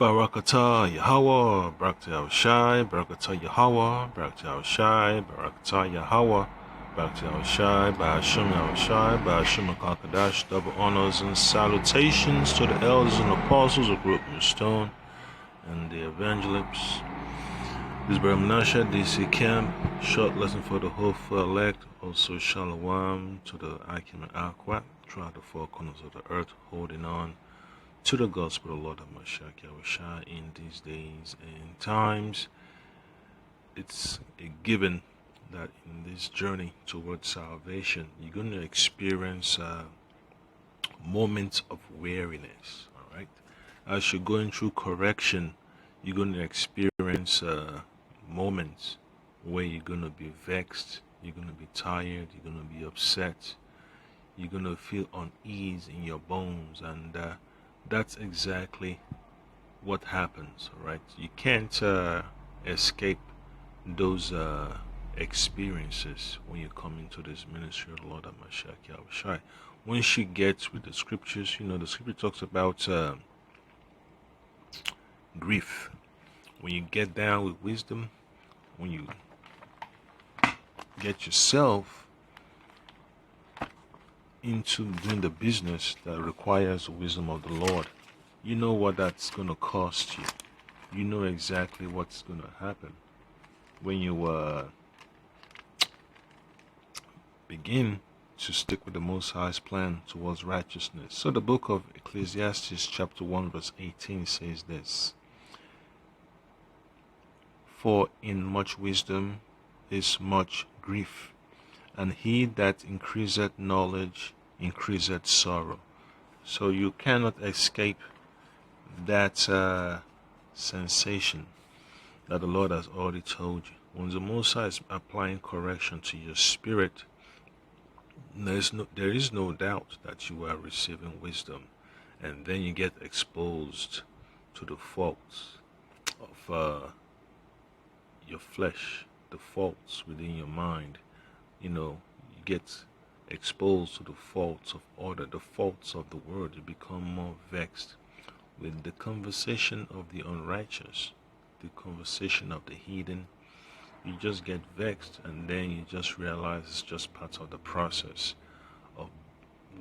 Barakatah Yahweh, Barakatah Shai, Barakatah Yahweh, Barakatah Shai, Barakatah Yahweh, Barakatah Shai, Ba'ashim Yahushai, Ba'ashim Akakadash, double honors and salutations to the elders and apostles of Brooklyn Stone and the evangelists. This is Brother Menashe, DC Camp, short lesson for the hopeful elect, also Shalom to the Akim and Akwat, throughout the four corners of the earth, holding on to the gospel of the Lord of Mashiach Yahushua in these days and times. It's a given that in this journey towards salvation, you're going to experience moments of weariness. All right, as you're going through correction, you're going to experience moments where you're going to be vexed, you're going to be tired, you're going to be upset, you're going to feel unease in your bones, and that's exactly what happens, right? You can't escape those experiences when you come into this ministry of the Lord Mashiach Yahushua. Once you get with the scriptures, the scripture talks about grief. When you get down with wisdom, when you get yourself into doing the business that requires the wisdom of the Lord, you know what that's going to cost you. You know exactly what's going to happen when you begin to stick with the Most High's plan towards righteousness. So the book of Ecclesiastes chapter 1 verse 18 says this: For in much wisdom is much grief, and he that increaseth knowledge increaseth sorrow. So you cannot escape that sensation that the Lord has already told you. When the Most High is applying correction to your spirit, there is no doubt that you are receiving wisdom, and then you get exposed to the faults of your flesh, the faults within your mind. You get exposed to the faults of order, the faults of the world. You become more vexed with the conversation of the unrighteous, the conversation of the heathen. You just get vexed, and then you just realize it's just part of the process of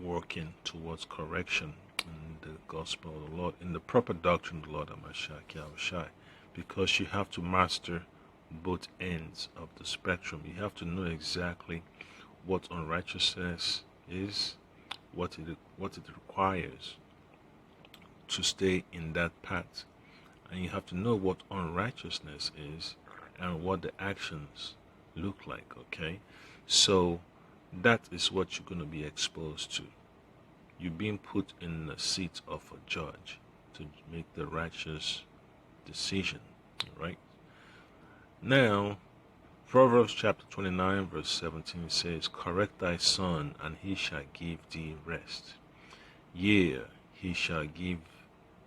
working towards correction in the gospel of the Lord, in the proper doctrine of the Lord of Mashiach Yahushua, because you have to master both ends of the spectrum. You have to know exactly what unrighteousness is, what it requires to stay in that path, and you have to know what unrighteousness is and what the actions look like. Okay, so that is what you're going to be exposed to. You're being put in the seat of a judge to make the righteous decision. Right now, Proverbs chapter 29 verse 17 says, Correct thy son, and he shall give thee rest. Yea, he shall give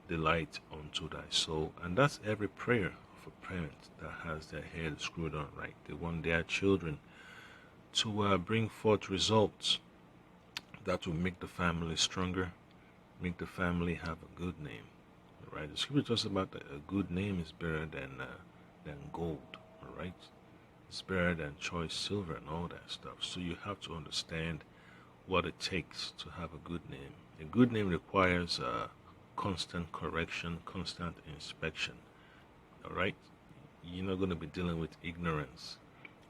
delight unto thy soul. And that's every prayer of a parent that has their head screwed on right. They want their children to bring forth results that will make the family stronger, make the family have a good name. Right? The scripture talks about that a good name is better than gold. All right? It's better than choice silver and all that stuff. So you have to understand what it takes to have a good name. A good name requires constant correction, constant inspection. All right? You're not going to be dealing with ignorance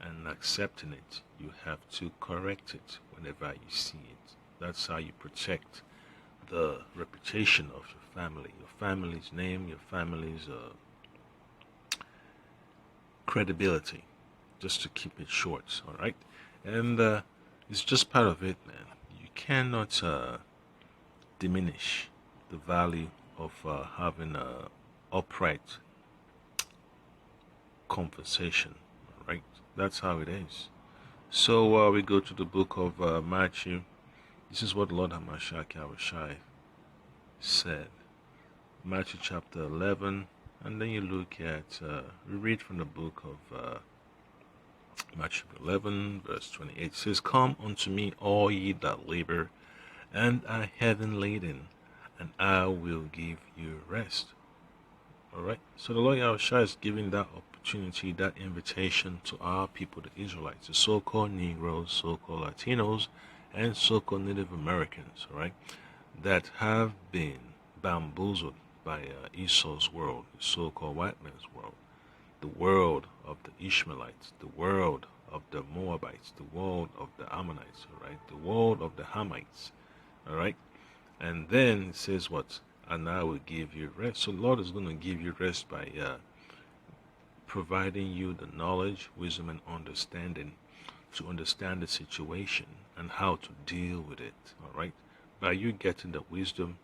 and accepting it. You have to correct it whenever you see it. That's how you protect the reputation of your family, your family's name, your family's credibility, just to keep it short. All right? And it's just part of it, man. You cannot diminish the value of having a upright conversation. Right? That's how it is. So we go to the book of Matthew. This is what Lord Hamashiach Yahushua said. Matthew chapter 11, and then you look at, we read from the book of Matthew 11, verse 28. It says, Come unto me, all ye that labor and are heavy laden, and I will give you rest. All right. So the Lord Yahushua is giving that opportunity, that invitation to our people, the Israelites, the so-called Negroes, so-called Latinos, and so-called Native Americans, all right, that have been bamboozled by Esau's world, the so-called white man's world, the world of the Ishmaelites, the world of the Moabites, the world of the Ammonites, all right, the world of the Hamites, all right. And then it says what? And I will give you rest. So the Lord is going to give you rest by providing you the knowledge, wisdom, and understanding to understand the situation and how to deal with it. All right. By you getting the wisdom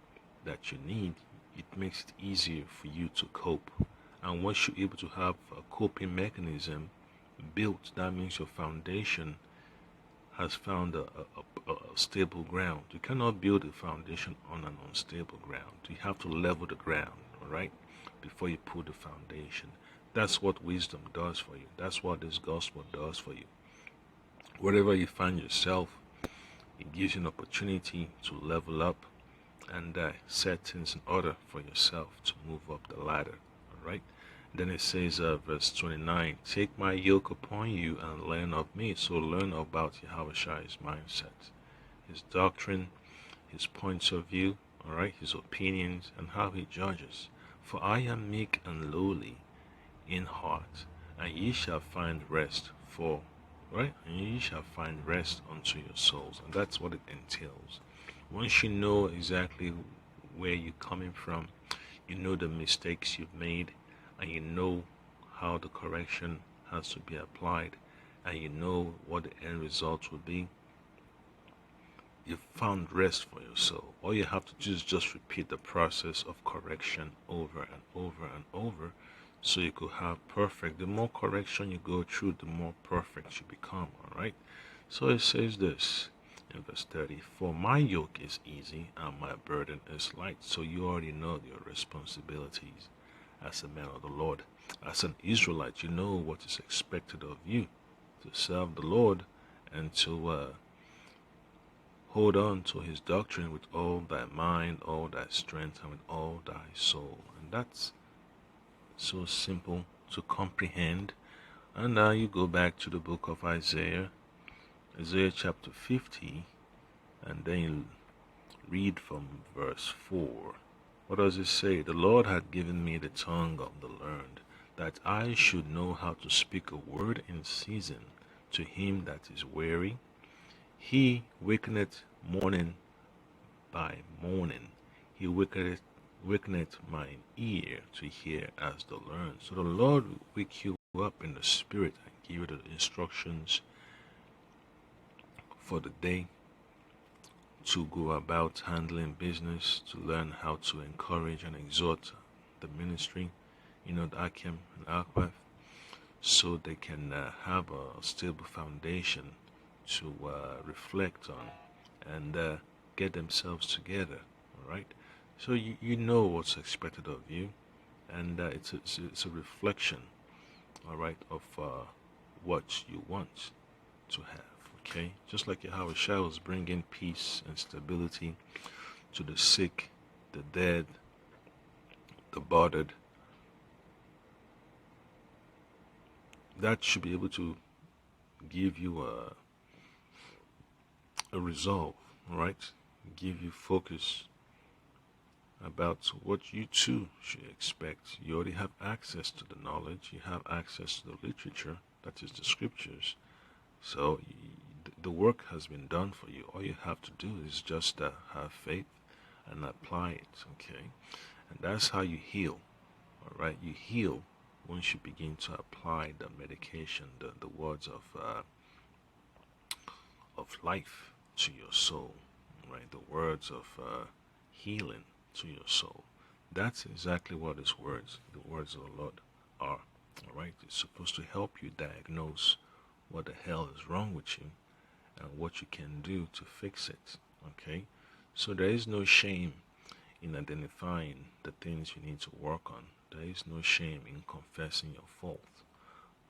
that you need, it makes it easier for you to cope. And once you're able to have a coping mechanism built, that means your foundation has found a stable ground. You cannot build a foundation on an unstable ground. You have to level the ground, all right, before you put the foundation. That's what wisdom does for you. That's what this gospel does for you. Wherever you find yourself, it gives you an opportunity to level up and set things in order for yourself to move up the ladder, all right? Then it says, verse 29, take my yoke upon you and learn of me. So learn about Yahushua's mindset, his doctrine, his points of view, all right, his opinions, and how he judges. For I am meek and lowly in heart, and ye shall find rest for, right? And ye shall find rest unto your souls. And that's what it entails. Once you know exactly where you're coming from, you know the mistakes you've made, and you know how the correction has to be applied, and you know what the end result will be, you've found rest for your soul. All you have to do is just repeat the process of correction over and over and over, so you could have perfect. The more correction you go through, the more perfect you become, all right? So it says this in verse 30, for my yoke is easy and my burden is light. So you already know your responsibilities as a man of the Lord. As an Israelite, you know what is expected of you, to serve the Lord and to hold on to his doctrine with all thy mind, all thy strength, and with all thy soul. And that's so simple to comprehend. And now you go back to the book of Isaiah, Isaiah chapter 50, and then you read from verse 4. What does it say? The Lord had given me the tongue of the learned, that I should know how to speak a word in season to him that is weary. He wakeneth morning by morning. He wakeneth mine ear to hear as the learned. So the Lord will wake you up in the spirit and give you the instructions for the day, to go about handling business, to learn how to encourage and exhort the ministry, the Akim and Akwaf, so they can have a stable foundation to reflect on and get themselves together, all right? So you know what's expected of you, and it's a reflection, all right, of what you want to have. Okay, just like Yahushua was bringing peace and stability to the sick, the dead, the bothered, that should be able to give you a resolve, right? Give you focus about what you too should expect. You already have access to the knowledge, you have access to the literature, that is the scriptures. So the work has been done for you. All you have to do is just have faith and apply it, okay? And that's how you heal, all right? You heal once you begin to apply the medication, the words of life to your soul, right? The words of healing to your soul. That's exactly what these words, the words of the Lord, are, all right? It's supposed to help you diagnose what the hell is wrong with you and what you can do to fix it, okay? So there is no shame in identifying the things you need to work on. There is no shame in confessing your fault.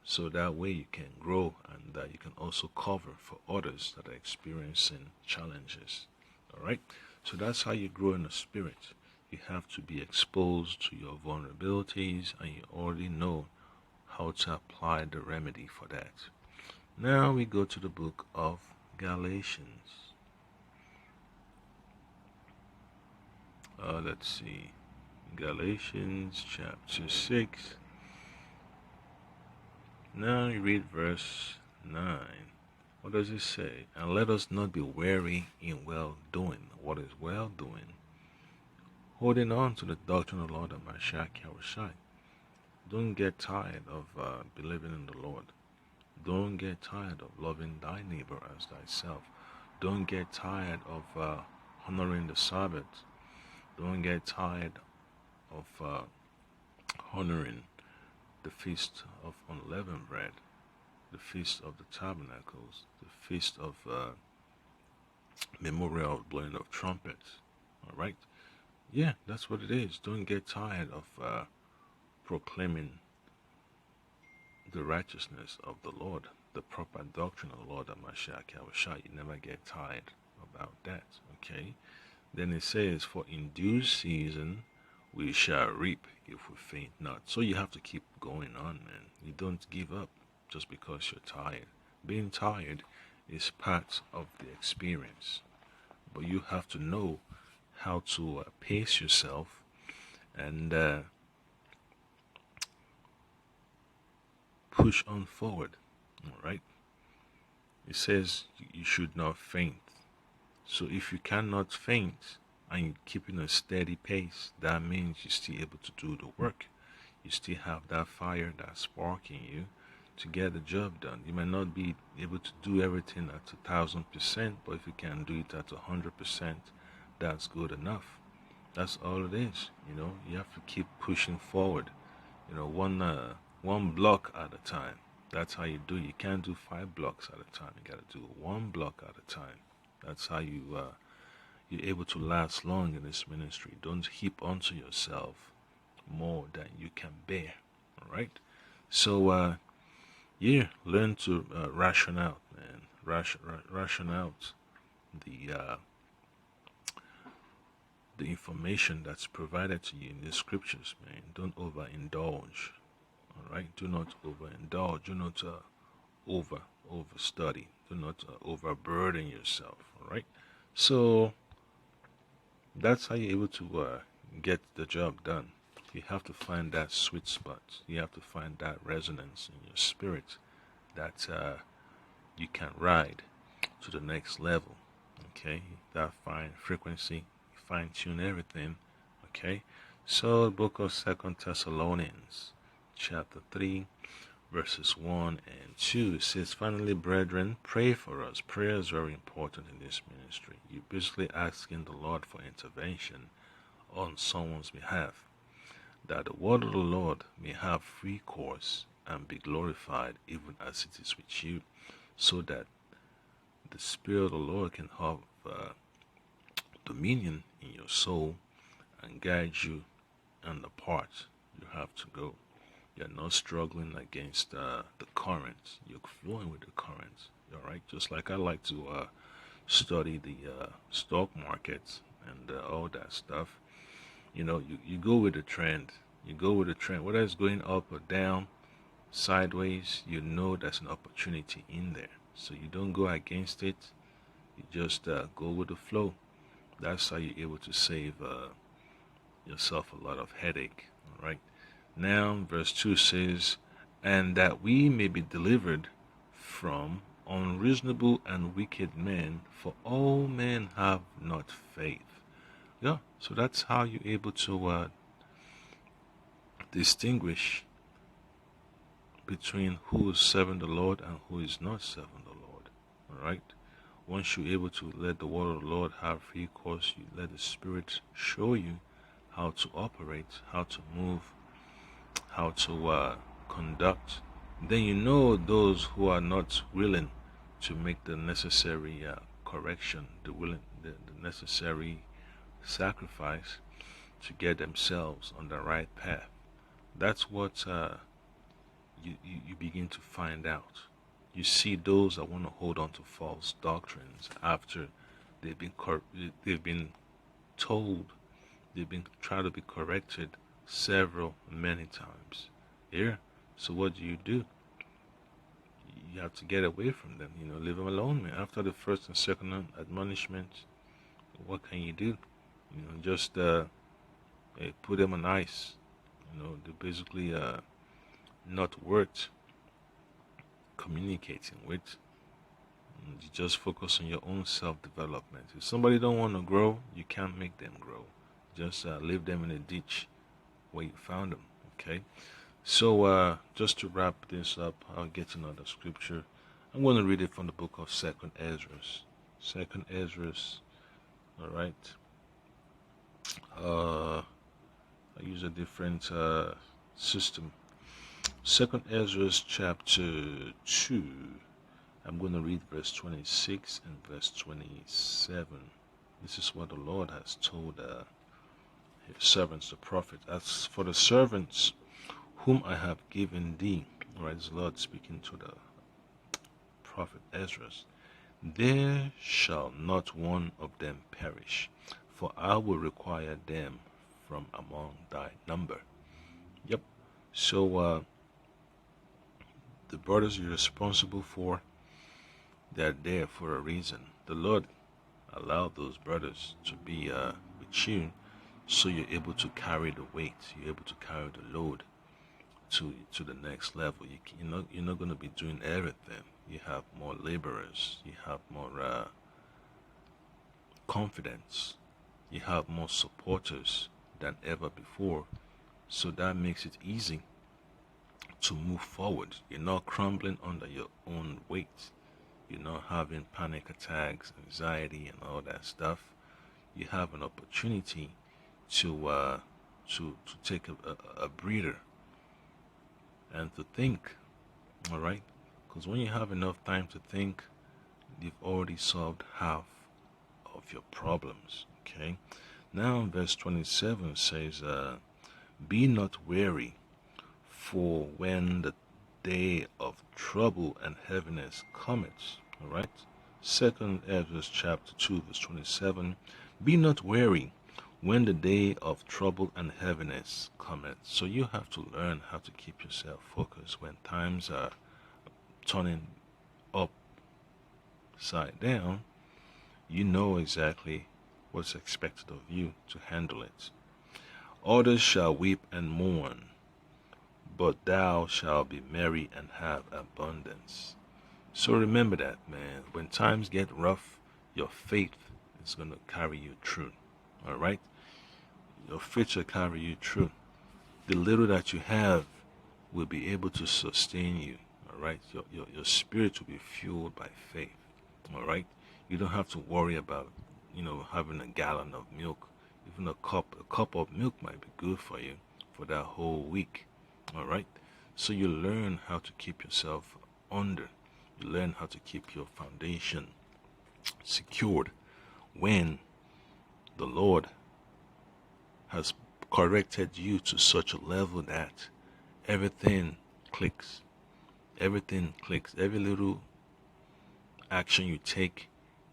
So that way you can grow, and you can also cover for others that are experiencing challenges, all right? So that's how you grow in the spirit. You have to be exposed to your vulnerabilities, and you already know how to apply the remedy for that. Now we go to the book of Galatians. Let's see. Galatians chapter 6. Now you read verse 9. What does it say? And let us not be weary in well doing. What is well doing? Holding on to the doctrine of the Lord and Mashiach Yahushua. Don't get tired of believing in the Lord. Don't get tired of loving thy neighbor as thyself. Don't get tired of honoring the Sabbath. Don't get tired of honoring the feast of unleavened bread, the feast of the tabernacles, the feast of memorial blowing of trumpets. All right? Yeah, that's what it is. Don't get tired of proclaiming the righteousness of the Lord, the proper doctrine of the Lord and Mashiach Yahushua. You never get tired about that, okay? Then it says, for in due season we shall reap if we faint not. So you have to keep going on, man. You don't give up just because you're tired. Being tired is part of the experience. But you have to know how to pace yourself and push on forward. All right? It says you should not faint. So if you cannot faint and you're keeping a steady pace, that means you're still able to do the work. You still have that fire, that spark in you to get the job done. You might not be able to do everything at 1,000%, but if you can do it at 100%, that's good enough. That's all it is. You have to keep pushing forward. One block at a time. That's how you do it. You can't do 5 blocks at a time. You got to do 1 block at a time. That's how you're able to last long in this ministry. Don't heap onto yourself more than you can bear. All right. So learn to ration out, man. Ration out the information that's provided to you in the scriptures, man. Don't overindulge. All right. Do not overindulge. Do not over study. Do not overburden yourself. All right. So that's how you're able to get the job done. You have to find that sweet spot. You have to find that resonance in your spirit that you can ride to the next level. Okay, that fine frequency, fine tune everything. Okay, so the book of 2 Thessalonians, chapter 3, verses 1 and 2 says, finally, brethren, pray for us. Prayer is very important in this ministry. You're basically asking the Lord for intervention on someone's behalf, that the word of the Lord may have free course and be glorified even as it is with you, so that the Spirit of the Lord can have dominion in your soul and guide you on the path you have to go. You're not struggling against the currents. You're flowing with the currents. All right? Just like I like to study the stock markets and all that stuff. You go with the trend. You go with the trend. Whether it's going up or down, sideways, you know there's an opportunity in there. So you don't go against it. You just go with the flow. That's how you're able to save yourself a lot of headache. All right? Now, verse 2 says, and that we may be delivered from unreasonable and wicked men, for all men have not faith. Yeah, so that's how you're able to distinguish between who is serving the Lord and who is not serving the Lord. All right? Once you're able to let the word of the Lord have free course, you let the Spirit show you how to operate, how to move, how to conduct. Then you know those who are not willing to make the necessary correction, the necessary sacrifice to get themselves on the right path. That's what you begin to find out. You see those that want to hold on to false doctrines after they've been told They've been trying to be corrected many times. Yeah. So what do? You have to get away from them. Leave them alone, man. After the first and second admonishment, what can you do? Just put them on ice. They're basically not worth communicating with. You just focus on your own self-development. If somebody don't want to grow, you can't make them grow. Just leave them in a ditch where you found them. Okay. So just to wrap this up, I'll get another scripture. I'm going to read it from the book of Second Ezra. Second Ezra. All right. I use a different system. Second Ezra chapter 2. I'm going to read verse 26 and verse 27. This is what the Lord has told his servants, the prophets. As for the servants whom I have given thee, right, is the Lord speaking to the prophet Ezra, there shall not one of them perish, for I will require them from among thy number. Yep. So the brothers you're responsible for, they're there for a reason. The Lord allowed those brothers to be with you, so you're able to carry the weight, you're able to carry the load to the next level. You're not going to be doing everything. You have more laborers, you have more confidence, you have more supporters than ever before. So that makes it easy to move forward. You're not crumbling under your own weight. You're not having panic attacks, anxiety, and all that stuff. You have an opportunity to take a breather and to think. All right, because when you have enough time to think, you've already solved half of your problems. Okay. Now, verse 27 says, "Be not weary, for when the day of trouble and heaviness cometh." All right. Second Ezra chapter 2 verse 27. "Be not weary when the day of trouble and heaviness cometh." So you have to learn how to keep yourself focused when times are turning upside down. You know exactly what's expected of you to handle it. "Others shall weep and mourn, but thou shalt be merry and have abundance." So remember that, man. When times get rough, your faith is going to carry you through. All right? Your faith will carry you through. The little that you have will be able to sustain you. All right? Your spirit will be fueled by faith. All right? You don't have to worry about, having a gallon of milk. Even a cup of milk might be good for you for that whole week. All right? So you learn how to keep yourself under. You learn how to keep your foundation secured when the Lord has corrected you to such a level that everything clicks. Everything clicks. Every little action you take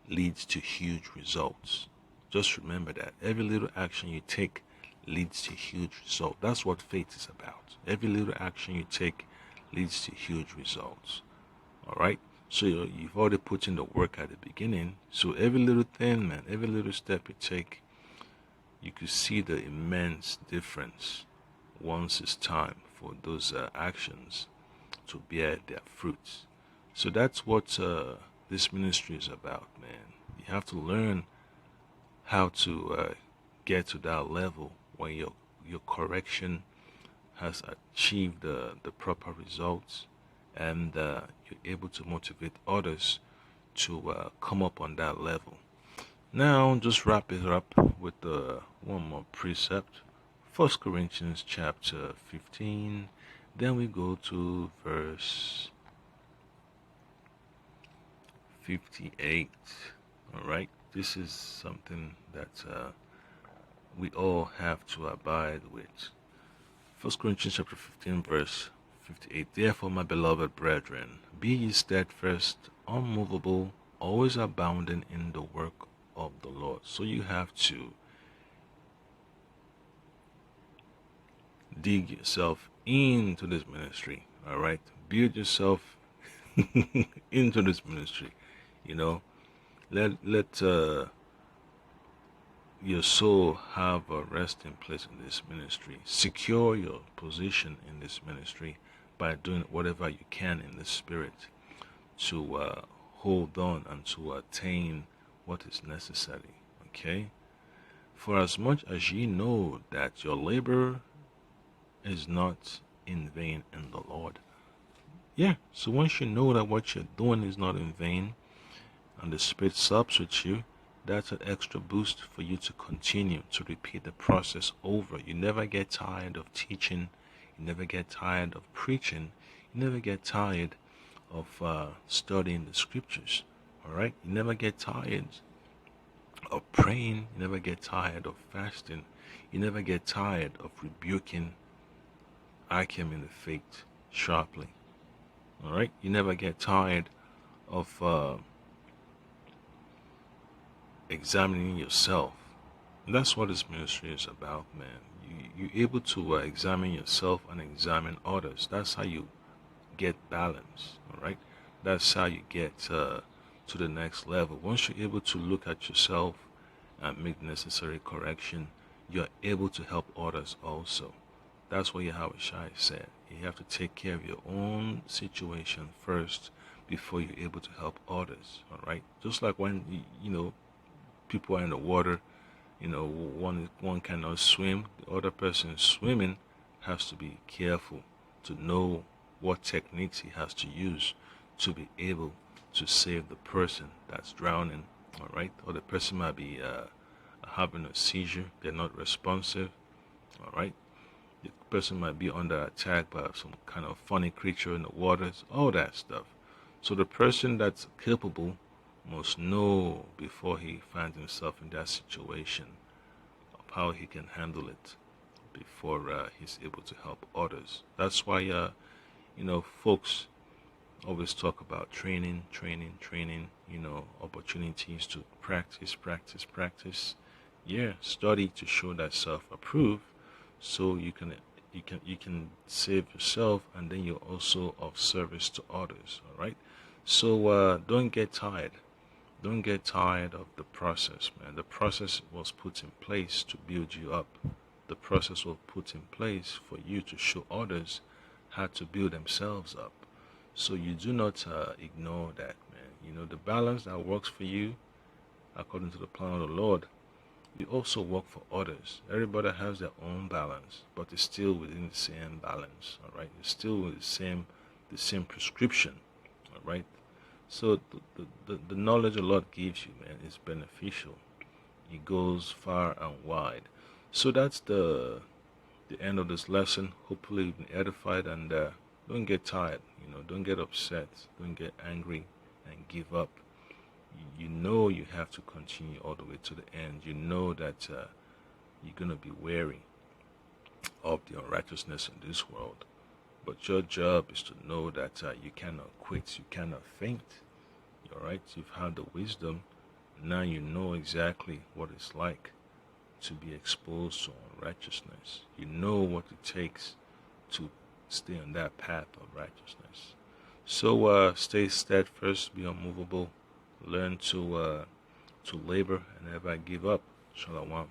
leads to huge results. Just remember that. Every little action you take leads to huge results. That's what faith is about. Every little action you take leads to huge results. All right? So you've already put in the work at the beginning. So every little thing, man, every little step you take, you could see the immense difference once it's time for those actions to bear their fruits. So that's what this ministry is about, man. You have to learn how to get to that level where your correction has achieved the proper results, and you're able to motivate others to come up on that level. Now, just wrap it up with one more precept. 1 Corinthians chapter 15. Then we go to verse 58. All right. This is something that we all have to abide with. 1 Corinthians chapter 15 verse 58. "Therefore, my beloved brethren, be ye steadfast, unmovable, always abounding in the work of the Lord." So you have to dig yourself into this ministry. All right, build yourself into this ministry. You know, let your soul have a resting place in this ministry. Secure your position in this ministry by doing whatever you can in the spirit to hold on and to attain what is necessary. Okay? For as much as ye know that your labor is not in vain in the Lord. Yeah, so once you know that what you're doing is not in vain and the Spirit subs with you, that's an extra boost for you to continue to repeat the process over. You never get tired of teaching, you never get tired of preaching, you never get tired of studying the scriptures. All right, you never get tired of praying, you never get tired of fasting, you never get tired of rebuking Akim in the faith sharply. All right, you never get tired of examining yourself. And that's what this ministry is about, man. You're able to examine yourself and examine others. That's how you get balance, all right? That's how you get to the next level. Once you're able to look at yourself and make necessary correction, you're able to help others also. That's what Yahweh Shai said. You have to take care of your own situation first before you're able to help others, all right? Just like when, people are in the water, one cannot swim, the other person swimming has to be careful to know what techniques he has to use to be able to save the person that's drowning, all right? Or the person might be having a seizure, they're not responsive, all right? The person might be under attack by some kind of funny creature in the waters, all that stuff. So the person that's capable must know before he finds himself in that situation of how he can handle it before he's able to help others. That's why, folks always talk about training, opportunities to practice. Yeah, study to show that self-approved, so you can save yourself, and then you're also of service to others. All right. So don't get tired. Don't get tired of the process, man. The process was put in place to build you up. The process was put in place for you to show others how to build themselves up. So you do not ignore that, man. The balance that works for you, according to the plan of the Lord, you also work for others. Everybody has their own balance, but it's still within the same balance, all right? It's still with the same prescription, all right? So the knowledge the Lord gives you, man, is beneficial. It goes far and wide. So that's the end of this lesson. Hopefully you've been edified, and don't get tired. Don't get upset. Don't get angry and give up. You know you have to continue all the way to the end. You know that you're going to be wary of the unrighteousness in this world. But your job is to know that you cannot quit, you cannot faint. All right? You've had the wisdom. Now you know exactly what it's like to be exposed to unrighteousness. You know what it takes to stay on that path of righteousness. So stay steadfast, be unmovable, learn to labor and never give up. Shalom.